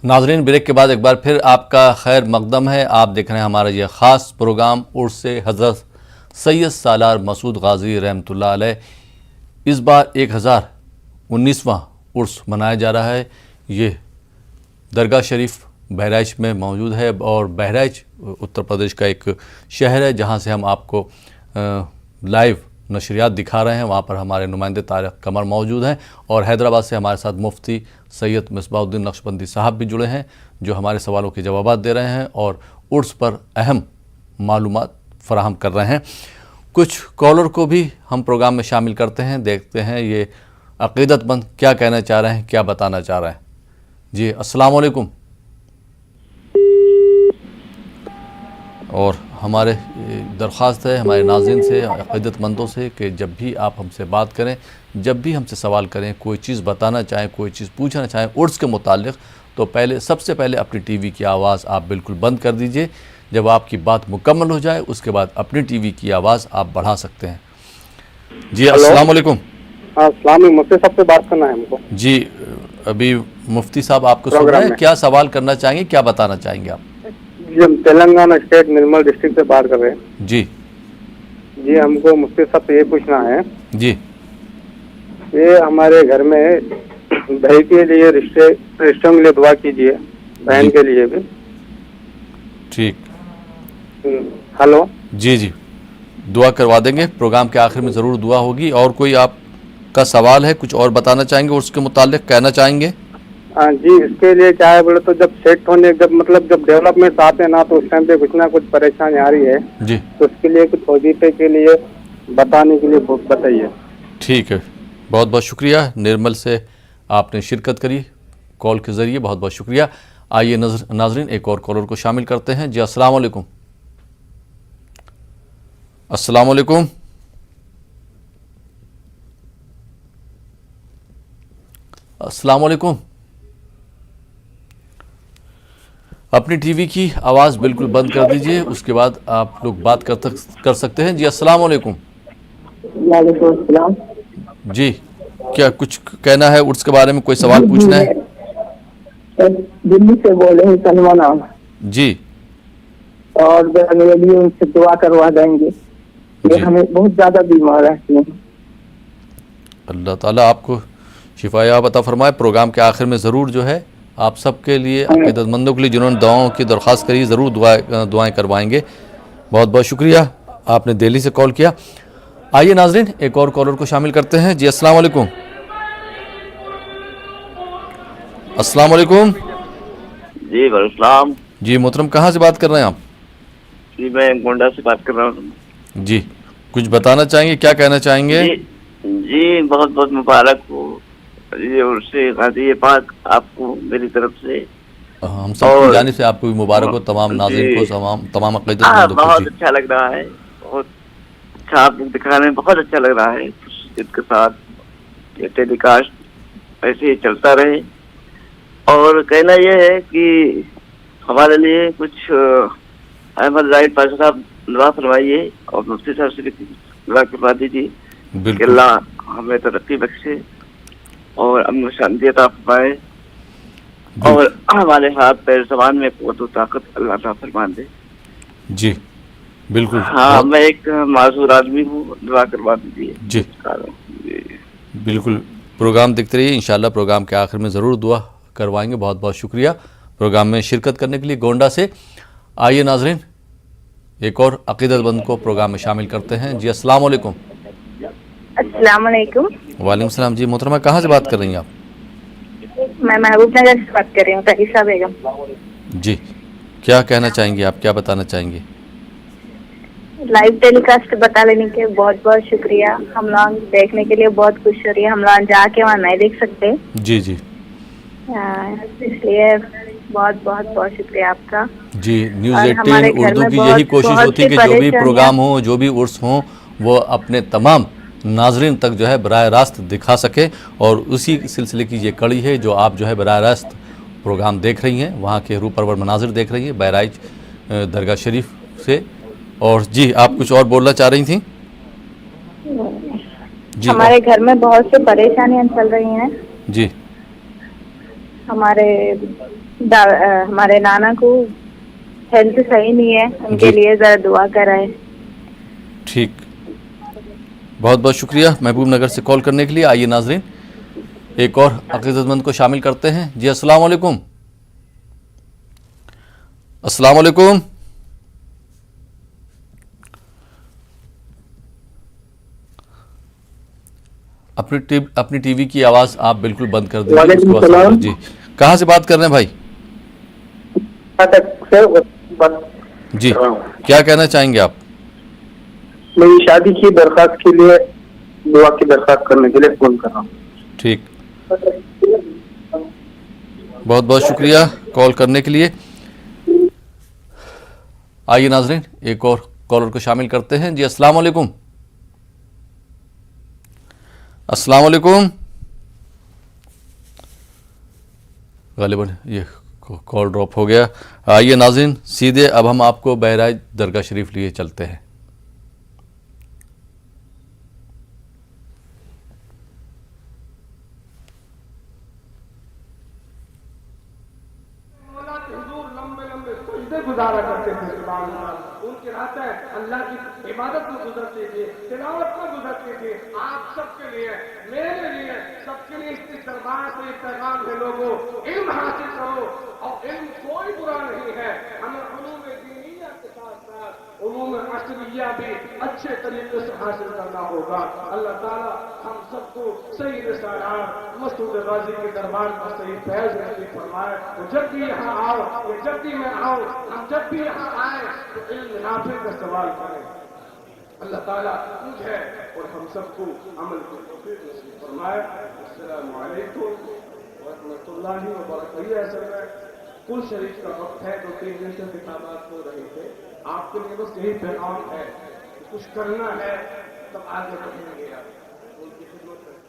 ناظرین بریک کے بعد ایک بار پھر آپ کا خیر مقدم ہے. آپ دیکھ رہے ہیں ہمارا یہ خاص پروگرام عرس سے حضرت سید سالار مسعود غازی رحمۃ اللہ علیہ. اس بار 1019واں عرس منایا جا رہا ہے. یہ درگاہ شریف بہرائچ میں موجود ہے اور بہرائچ اتر پردیش کا ایک شہر ہے جہاں سے ہم آپ کو لائیو نشریات دکھا رہے ہیں. وہاں پر ہمارے نمائندے طارق قمر موجود ہیں اور حیدرآباد سے ہمارے ساتھ مفتی سید مصباح الدین نقشبندی صاحب بھی جڑے ہیں جو ہمارے سوالوں کے جوابات دے رہے ہیں اور عرس پر اہم معلومات فراہم کر رہے ہیں. کچھ کالر کو بھی ہم پروگرام میں شامل کرتے ہیں, دیکھتے ہیں یہ عقیدت مند کیا کہنا چاہ رہے ہیں, کیا بتانا چاہ رہے ہیں. جی السلام علیکم. اور ہمارے درخواست ہے ہمارے ناظرین سے, عقیدت مندوں سے کہ جب بھی آپ ہم سے بات کریں, جب بھی ہم سے سوال کریں, کوئی چیز بتانا چاہیں, کوئی چیز پوچھنا چاہیں عرس کے متعلق, تو سب سے پہلے اپنی ٹی وی کی آواز آپ بالکل بند کر دیجئے. جب آپ کی بات مکمل ہو جائے اس کے بعد اپنی ٹی وی کی آواز آپ بڑھا سکتے ہیں. جی السلام علیکم. السلام علیکم, مفتی صاحب سے بات کرنا ہے ہم کو. جی ابھی مفتی صاحب آپ کو سن رہے ہیں, کیا سوال کرنا چاہیں گے, کیا بتانا چاہیں گے آپ؟ جی ہم تلنگانہ اسٹیٹ نرمل ڈسٹرکٹ سے بات کر رہے ہیں. جی جی ہم کو مفتی صاحب سے یہ پوچھنا ہے, جی یہ ہمارے گھر میں بھائی کے لیے رشتوں کے لیے دعا کیجیے, بہن کے لیے بھی. ٹھیک. ہلو. جی جی دعا کروا دیں گے, پروگرام کے آخر میں ضرور دعا ہوگی. اور کوئی آپ کا سوال ہے, کچھ اور بتانا چاہیں گے اس کے متعلق, کہنا چاہیں گے؟ ہاں جی, اس کے لیے کیا ہے بولے تو جب سیٹ ہونے جب ڈیولپمنٹ آتے ہیں نا تو اس ٹائم پہ کچھ نہ کچھ پریشانی آ رہی ہے. جی تو اس کے لیے کچھ وظیفے کے لیے بتانے کے لیے بتائیے. ٹھیک ہے, بہت بہت شکریہ. نرمل سے آپ نے شرکت کری کال کے ذریعے, بہت بہت شکریہ. آئیے ناظرین ایک اور کالر کو شامل کرتے ہیں. جی السلام علیکم. السلام علیکم. السلام علیکم. اپنی ٹی وی کی آواز بالکل بند کر دیجئے, اس کے بعد آپ لوگ بات کر سکتے ہیں. جی السلام علیکم. وعلیکم السلام. جی کیا کچھ کہنا ہے عرس کے بارے میں, کوئی سوال پوچھنا ہے؟ دلی سے بول رہے ہیں, سلمان. جی اور میرے لیے ان سے دعا کروا دیں گے, یہ جی ہمیں بہت زیادہ بیمار رہتے ہیں. اللہ تعالیٰ آپ کو شفا یاب عطا فرمائے. پروگرام کے آخر میں ضرور جو ہے آپ سب کے لیے, عقیدت مندوں کے لیے جنہوں نے دعاؤں کی درخواست کری, ضرور دعائیں کروائیں گے. بہت بہت شکریہ, آپ نے دہلی سے کال کیا. آئیے ناظرین ایک اور کالر کو شامل کرتے ہیں. جی السلام علیکم. السلام علیکم. جی وعلیکم السلام. جی محترم, کہاں سے بات کر رہے ہیں آپ؟ جی میں گونڈا سے بات کر رہا ہوں. جی کچھ بتانا چاہیں گے, کیا کہنا چاہیں گے؟ جی بہت بہت مبارک ہو یہ عرس غازی پاک آپ کو میری طرف سے. ہم سب کی جانب سے آپ کو بھی مبارک ہو, تمام ناظرین کو, تمام عقیدت مندوں کو. بہت اچھا لگ رہا ہے, بہت اچھا آپ دکھانے میں بہت اچھا لگ رہا ہے. اس کے ساتھ یہ ٹیلی کاسٹ ایسے ہی چلتا رہے. اور کہنا یہ ہے کہ ہمارے لیے کچھ احمد زاہد پاشا صاحب دعا فرمائیے اور مفتی صاحب سے بھی دعا کروا دیجیے کہ اللہ ہمیں ترقی بخشے اور امن و شانتی عطا فرمائے اور ہمارے ہاتھ پیر زبان میں قوت و طاقت اللہ عطا فرما دے. جی بالکل. ہاں میں ایک معذور آدمی ہوں, دعا کروا دیجیے. جی بالکل, پروگرام دیکھتے رہیے, انشاءاللہ پروگرام کے آخر میں ضرور دعا کروائیں گے. بہت بہت شکریہ پروگرام میں شرکت کرنے کے لیے گونڈا سے. آئیے ناظرین ایک اور عقیدت مند کو پروگرام میں شامل کرتے ہیں. جی السلام علیکم. السلام علیکم. وعلیکم السلام. جی محترمہ, کہاں سے بات کر رہی ہیں آپ؟ میں محبوب نگر سے بات کر رہی ہوں, تحیسہ بیگم. جی کیا کہنا چاہیں گے آپ, کیا بتانا چاہیں گے؟ لائیو ٹیلی کاسٹ بتا لینے کے بہت بہت شکریہ. ہم لوگ دیکھنے کے لیے بہت خوش ہو رہی ہے, ہم لوگ جا کے وہاں نہیں دیکھ سکتے. جی جی اس لیے بہت بہت بہت شکریہ آپ کا. جی نیوز 18 اردو کی یہی کوشش ہوتی ہے کہ جو بھی پروگرام ہوں, جو بھی عرس ہوں, وہ اپنے تمام ناظرین تک جو ہے براہ راست دکھا سکے. اور اسی سلسلے کی یہ کڑی ہے جو آپ جو ہے براہ راست پروگرام دیکھ رہی ہیں, وہاں کے روح پرور مناظر دیکھ رہی ہیں بہرائچ درگاہ شریف سے. اور جی آپ کچھ اور بولنا چاہ رہی تھیں؟ جی ہمارے گھر میں بہت سے پریشانیاں چل رہی ہیں. جی ہمارے نانا کو ہیلتھ صحیح نہیں ہے, ان کے لیے ذرا دعا کرائے. ٹھیک, بہت بہت شکریہ محبوب نگر سے کال کرنے کے لیے. آئیے ناظرین ایک اور عقیدت مند کو شامل کرتے ہیں. جی السلام علیکم. السلام علیکم. اپنی ٹی وی کی آواز آپ بالکل بند کر دیجیے. وعلیکم السلام. جی کہاں سے بات کر رہے ہیں بھائی؟ جی کیا کہنا چاہیں گے آپ؟ میری شادی کی درخواست کے لیے دعا کی درخواست کرنے کے لیے فون کر رہا ہوں. ٹھیک, بہت بہت شکریہ کال کرنے کے لیے. آئیے ناظرین ایک اور کالر کو شامل کرتے ہیں. جی السلام علیکم. السلام علیکم. غالباً یہ کال ڈراپ ہو گیا. آئیے ناظرین سیدھے اب ہم آپ کو بہرائچ درگاہ شریف لیے چلتے ہیں. گزارا کرتے تھے, سبحان اللہ. ان کے راتیں اللہ کی عبادت میں گزرتی تھی, تلاوت میں گزرتی تھی. آپ سب کے لیے, میرے لیے, سب کے لیے اس دربار سے ایک پیغام ہے, لوگوں علم حاصل کرو. اور علم کوئی برا نہیں ہے, ہمیں علوم دینیہ کے ساتھ ساتھ علوم عصریہ بھی اچھے طریقے سے حاصل کرنا ہوگا. اللہ تعالیٰ ہم سب کو سید سالار مسعود غازی کے دربار کا صحیح فیض نصیب فرمائے. تو جب بھی یہاں آؤ, جب بھی میں آؤں, ہم جب بھی یہاں آئے تو علم نافع کا سوال کریں. اللہ تعالیٰ مجھے اور ہم سب کو عمل کی توفیق نصیب فرمائے. السلام علیکم ورحمۃ اللہ وبرکاتہ. اصل میں کل شریف کا وقت ہے, 2-3 دن سے خطابات ہو رہے تھے. آپ کے لیے بس یہی پیغام ہے کہ کچھ کرنا ہے تب آگے بڑھیں گے. آپ ان کی خدمت میں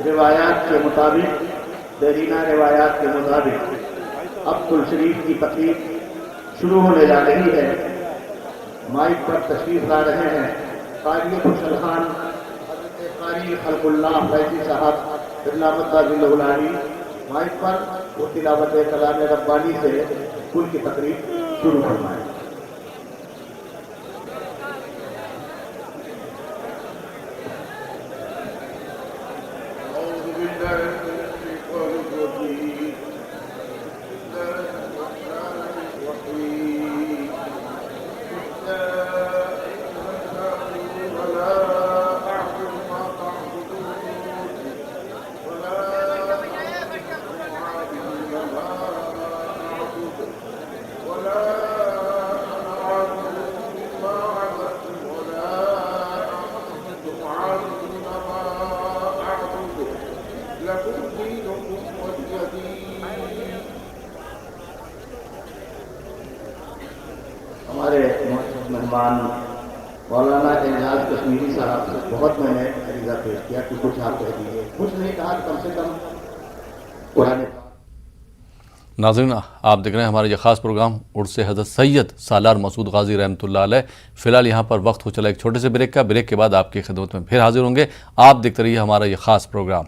روایات کے مطابق, دیرینہ روایات کے مطابق اب کل شریف کی تقریب شروع ہونے جا رہی ہے. مائک پر تشریف لا رہے ہیں قاری خوشحال خان حضرت قاری خلق اللہ فیضی صاحب علامت العلی. مائک پر وہ تلاوت کلام ربانی سے کل کی تقریب شروع فرمائیں. ہمارے مہمان مولانا اعجاز کشمیری صاحب سے بہت میں نے عریضہ پیش کیا کہ کچھ آپ کہہ دیجیے. کچھ نہیں کہا, کم سے کم قرآن. ناظرین آپ دیکھ رہے ہیں ہمارا یہ خاص پروگرام عرس حضرت سید سالار مسعود غازی رحمۃ اللہ علیہ. فی الحال یہاں پر وقت ہو چلا ایک چھوٹے سے بریک کا. بریک کے بعد آپ کی خدمت میں پھر حاضر ہوں گے. آپ دیکھتے رہیے ہمارا یہ خاص پروگرام.